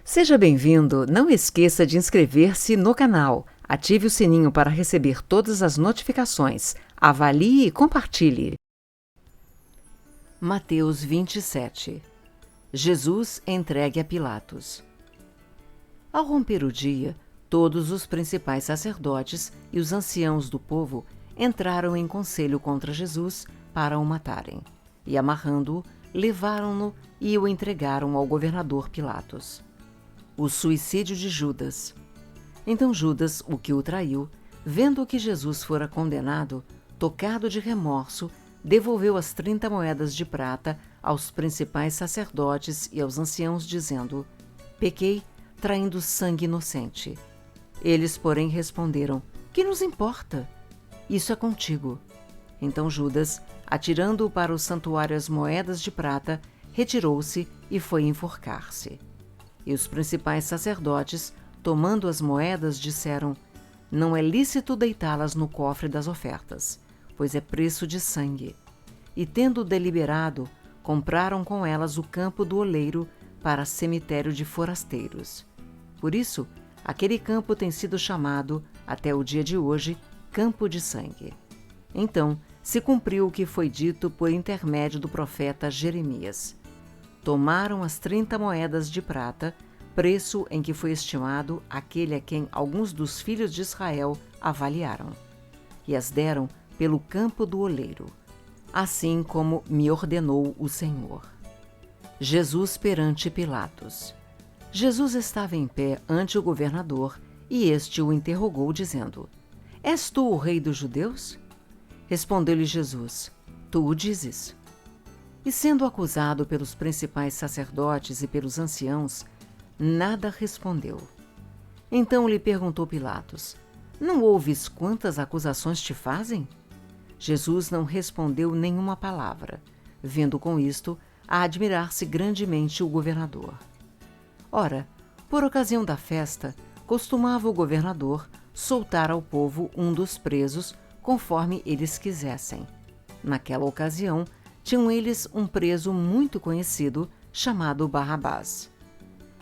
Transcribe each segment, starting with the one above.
Seja bem-vindo! Não esqueça de inscrever-se no canal, ative o sininho para receber todas as notificações, avalie e compartilhe. Mateus 27. Jesus entregue a Pilatos. Ao romper o dia, todos os principais sacerdotes e os anciãos do povo entraram em conselho contra Jesus para o matarem, e amarrando-o, levaram-no e o entregaram ao governador Pilatos. O suicídio de Judas. Então Judas, o que o traiu, vendo que Jesus fora condenado, tocado de remorso, devolveu as 30 moedas de prata aos principais sacerdotes e aos anciãos, dizendo: pequei, traindo sangue inocente. Eles, porém, responderam: que nos importa? Isso é contigo. Então Judas, atirando para o santuário as moedas de prata, retirou-se e foi enforcar-se. E os principais sacerdotes, tomando as moedas, disseram: não é lícito deitá-las no cofre das ofertas, pois é preço de sangue. E tendo deliberado, compraram com elas o campo do oleiro para cemitério de forasteiros. Por isso, aquele campo tem sido chamado, até o dia de hoje, Campo de Sangue. Então, se cumpriu o que foi dito por intermédio do profeta Jeremias. Tomaram as 30 moedas de prata, preço em que foi estimado aquele a quem alguns dos filhos de Israel avaliaram, e as deram pelo campo do oleiro, assim como me ordenou o Senhor. Jesus perante Pilatos. Jesus estava em pé ante o governador, e este o interrogou, dizendo: és tu o rei dos judeus? Respondeu-lhe Jesus: tu o dizes. E sendo acusado pelos principais sacerdotes e pelos anciãos, nada respondeu. Então lhe perguntou Pilatos: não ouves quantas acusações te fazem? Jesus não respondeu nenhuma palavra, vendo com isto a admirar-se grandemente o governador. Ora, por ocasião da festa, costumava o governador soltar ao povo um dos presos, conforme eles quisessem. Naquela ocasião, tinham eles um preso muito conhecido, chamado Barrabás.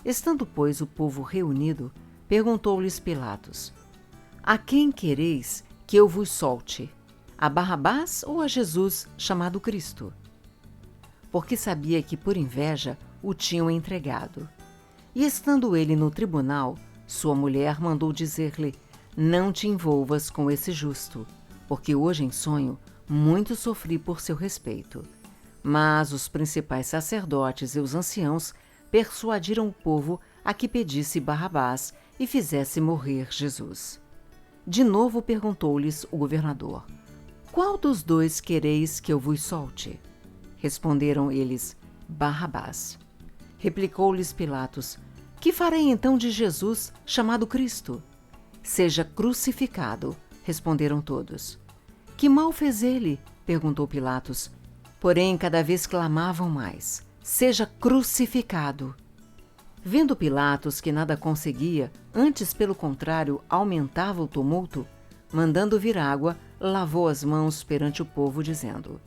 Estando, pois, o povo reunido, perguntou-lhes Pilatos: a quem quereis que eu vos solte? A Barrabás ou a Jesus, chamado Cristo? Porque sabia que, por inveja, o tinham entregado. E estando ele no tribunal, sua mulher mandou dizer-lhe: não te envolvas com esse justo, porque hoje em sonho muito sofri por seu respeito. Mas os principais sacerdotes e os anciãos persuadiram o povo a que pedisse Barrabás e fizesse morrer Jesus. De novo perguntou-lhes o governador: qual dos dois quereis que eu vos solte? Responderam eles: Barrabás. Replicou-lhes Pilatos: que farei então de Jesus, chamado Cristo? Seja crucificado, responderam todos. Que mal fez ele? Perguntou Pilatos. Porém, cada vez clamavam mais: seja crucificado. Vendo Pilatos que nada conseguia, antes pelo contrário aumentava o tumulto, mandando vir água, lavou as mãos perante o povo, dizendo: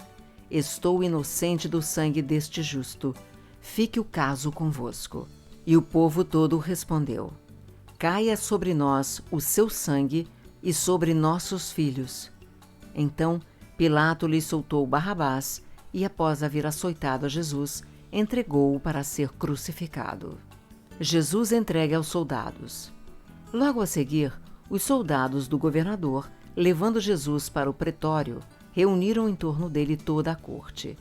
estou inocente do sangue deste justo, fique o caso convosco. E o povo todo respondeu: caia sobre nós o seu sangue e sobre nossos filhos. Então Pilato lhe soltou Barrabás e, após haver açoitado a Jesus, entregou-o para ser crucificado. Jesus entregue aos soldados. Logo a seguir, os soldados do governador, levando Jesus para o pretório, reuniram em torno dele toda a corte.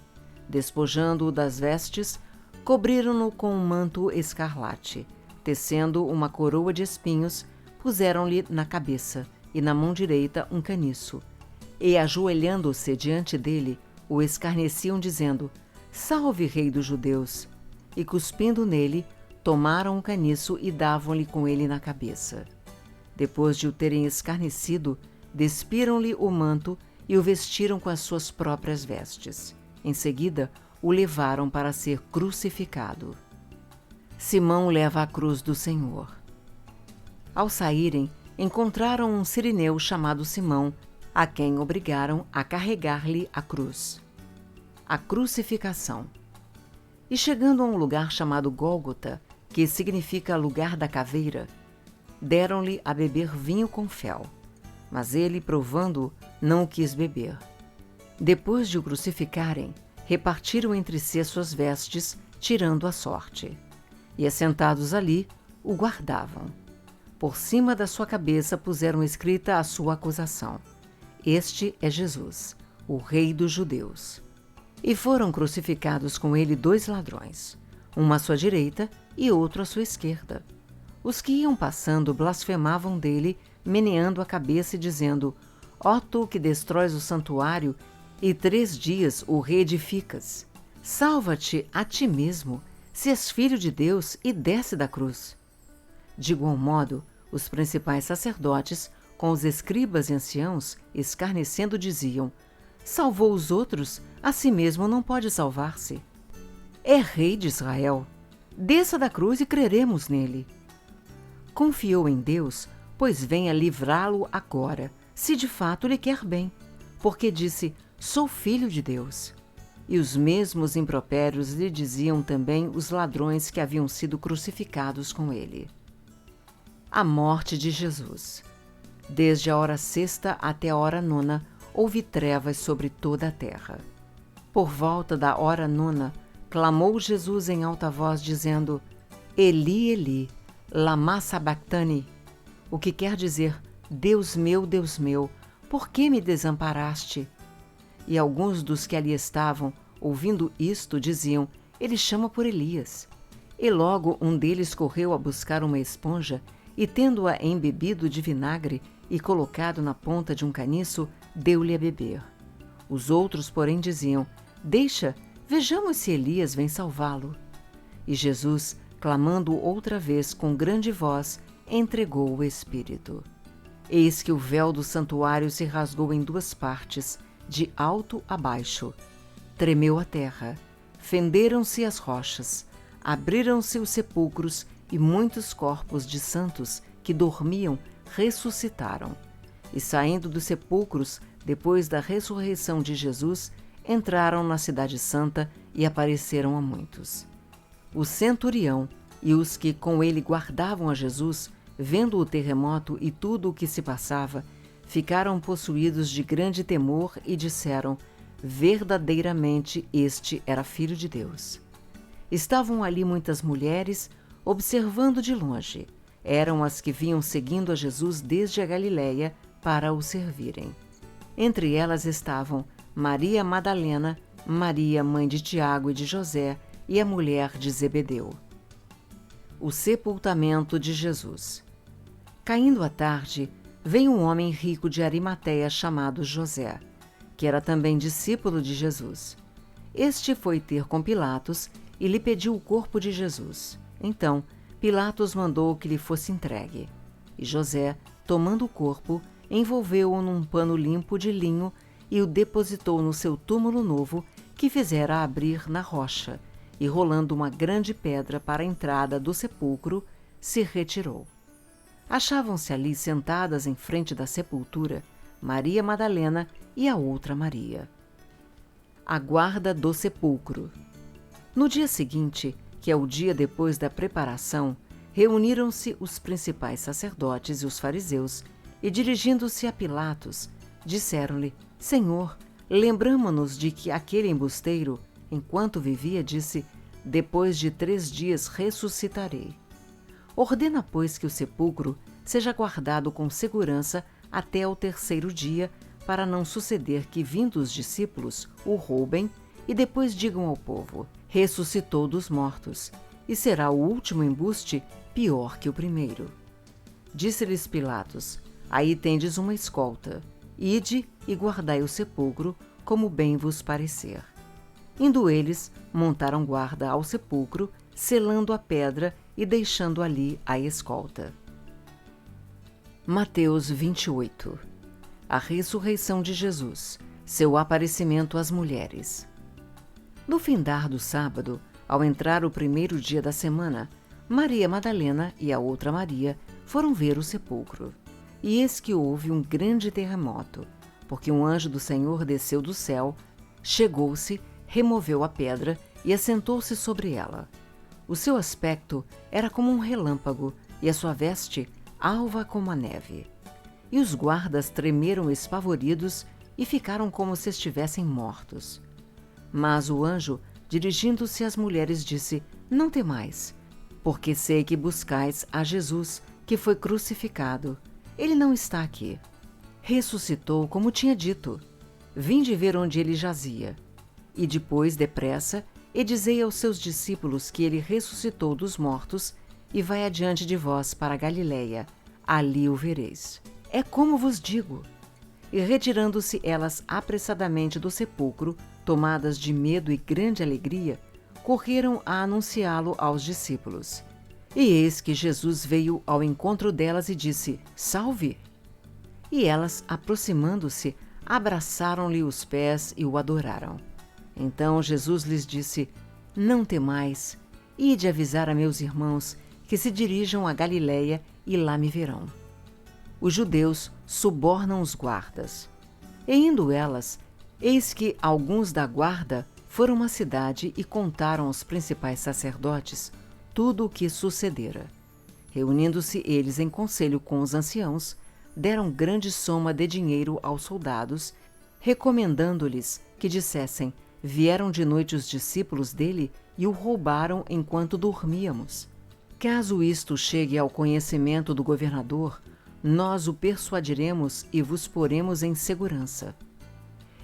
Despojando-o das vestes, cobriram-no com um manto escarlate. Tecendo uma coroa de espinhos, puseram-lhe na cabeça e na mão direita um caniço. E, ajoelhando-se diante dele, o escarneciam, dizendo: salve, rei dos judeus! E, cuspindo nele, tomaram o caniço e davam-lhe com ele na cabeça. Depois de o terem escarnecido, despiram-lhe o manto e o vestiram com as suas próprias vestes. Em seguida, o levaram para ser crucificado. Simão leva a cruz do Senhor. Ao saírem, encontraram um cirineu chamado Simão, a quem obrigaram a carregar-lhe a cruz. A crucificação. E chegando a um lugar chamado Gólgota, que significa lugar da caveira, deram-lhe a beber vinho com fel, mas ele, provando-o, não o quis beber. Depois de o crucificarem, repartiram entre si as suas vestes, tirando a sorte. E, assentados ali, o guardavam. Por cima da sua cabeça puseram escrita a sua acusação: Este é Jesus, o Rei dos Judeus. E foram crucificados com ele 2 ladrões, um à sua direita e outro à sua esquerda. Os que iam passando blasfemavam dele, meneando a cabeça e dizendo: Ó tu que destróis o santuário e 3 dias o reedificas, salva-te a ti mesmo, se és filho de Deus, e desce da cruz. De igual modo, os principais sacerdotes, com os escribas e anciãos, escarnecendo, diziam: Salvou os outros, a si mesmo não pode salvar-se. É rei de Israel. Desça da cruz e creremos nele. Confiou em Deus, pois venha livrá-lo agora, se de fato lhe quer bem, porque disse: Sou filho de Deus. E os mesmos impropérios lhe diziam também os ladrões que haviam sido crucificados com ele. A morte de Jesus. Desde a hora 6ª até a hora 9ª, houve trevas sobre toda a terra. Por volta da hora 9ª, clamou Jesus em alta voz, dizendo: Eli, Eli, lama sabachthani, o que quer dizer: Deus meu, por que me desamparaste? E alguns dos que ali estavam, ouvindo isto, diziam: Ele chama por Elias. E logo um deles correu a buscar uma esponja, e tendo-a embebido de vinagre e colocado na ponta de um caniço, deu-lhe a beber. Os outros, porém, diziam: Deixa, vejamos se Elias vem salvá-lo. E Jesus, clamando outra vez com grande voz, entregou o Espírito. Eis que o véu do santuário se rasgou em 2 partes, de alto a baixo. Tremeu a terra, fenderam-se as rochas, abriram-se os sepulcros, e muitos corpos de santos que dormiam ressuscitaram. E saindo dos sepulcros, depois da ressurreição de Jesus, entraram na cidade santa e apareceram a muitos. O centurião e os que com ele guardavam a Jesus, vendo o terremoto e tudo o que se passava, ficaram possuídos de grande temor e disseram: Verdadeiramente este era Filho de Deus. Estavam ali muitas mulheres, observando de longe. Eram as que vinham seguindo a Jesus desde a Galiléia para o servirem. Entre elas estavam Maria Madalena, Maria, mãe de Tiago e de José, e a mulher de Zebedeu. O sepultamento de Jesus. Caindo a tarde, veio um homem rico de Arimateia chamado José, que era também discípulo de Jesus. Este foi ter com Pilatos e lhe pediu o corpo de Jesus. Então, Pilatos mandou que lhe fosse entregue. E José, tomando o corpo, envolveu-o num pano limpo de linho e o depositou no seu túmulo novo, que fizera abrir na rocha, e rolando uma grande pedra para a entrada do sepulcro, se retirou. Achavam-se ali sentadas em frente da sepultura Maria Madalena e a outra Maria. A guarda do sepulcro. No dia seguinte, que é o dia depois da preparação, reuniram-se os principais sacerdotes e os fariseus, e dirigindo-se a Pilatos, disseram-lhe: Senhor, lembramo-nos de que aquele embusteiro, enquanto vivia, disse: Depois de 3 dias ressuscitarei. Ordena, pois, que o sepulcro seja guardado com segurança até ao 3º dia, para não suceder que, vindo os discípulos, o roubem e depois digam ao povo: ressuscitou dos mortos, e será o último embuste pior que o primeiro. Disse-lhes Pilatos: Aí tendes uma escolta. Ide e guardai o sepulcro, como bem vos parecer. Indo eles, montaram guarda ao sepulcro, selando a pedra e deixando ali a escolta. Mateus 28. A ressurreição de Jesus, seu aparecimento às mulheres. No findar do sábado, ao entrar o 1º dia da semana, Maria Madalena e a outra Maria foram ver o sepulcro. E eis que houve um grande terremoto, porque um anjo do Senhor desceu do céu, chegou-se, removeu a pedra e assentou-se sobre ela. O seu aspecto era como um relâmpago e a sua veste alva como a neve. E os guardas tremeram espavoridos e ficaram como se estivessem mortos. Mas o anjo, dirigindo-se às mulheres, disse: Não temais, porque sei que buscais a Jesus, que foi crucificado. Ele não está aqui. Ressuscitou, como tinha dito. Vinde ver onde ele jazia. E depois, depressa, e dizei aos seus discípulos que ele ressuscitou dos mortos e vai adiante de vós para a Galiléia. Ali o vereis. É como vos digo. E retirando-se elas apressadamente do sepulcro, tomadas de medo e grande alegria, correram a anunciá-lo aos discípulos. E eis que Jesus veio ao encontro delas e disse: Salve! E elas, aproximando-se, abraçaram-lhe os pés e o adoraram. Então Jesus lhes disse: Não temais, ide avisar a meus irmãos que se dirijam a Galiléia e lá me verão. Os judeus subornam os guardas. E indo elas, eis que alguns da guarda foram à cidade e contaram aos principais sacerdotes tudo o que sucedera. Reunindo-se eles em conselho com os anciãos, deram grande soma de dinheiro aos soldados, recomendando-lhes que dissessem: Vieram de noite os discípulos dele e o roubaram enquanto dormíamos. Caso isto chegue ao conhecimento do governador, nós o persuadiremos e vos poremos em segurança.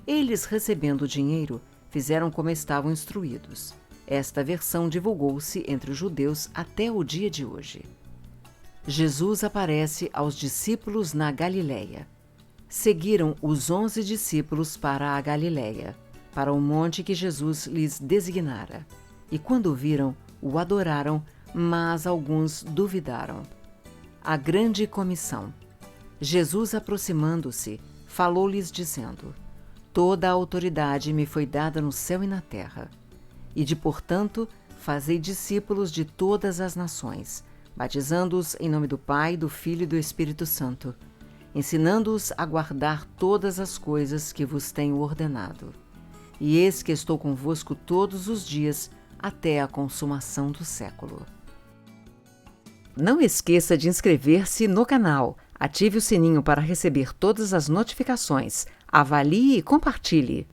Eles, recebendo o dinheiro, fizeram como estavam instruídos. Esta versão divulgou-se entre os judeus até o dia de hoje. Jesus aparece aos discípulos na Galiléia. Seguiram os 11 discípulos para a Galiléia, para o monte que Jesus lhes designara. E quando o viram, o adoraram, mas alguns duvidaram. A grande comissão. Jesus, aproximando-se, falou-lhes dizendo: Toda a autoridade me foi dada no céu e na terra. Ide, portanto, fazei discípulos de todas as nações, batizando-os em nome do Pai, do Filho e do Espírito Santo, ensinando-os a guardar todas as coisas que vos tenho ordenado. E eis que estou convosco todos os dias, até a consumação do século. Não esqueça de inscrever-se no canal, ative o sininho para receber todas as notificações, avalie e compartilhe.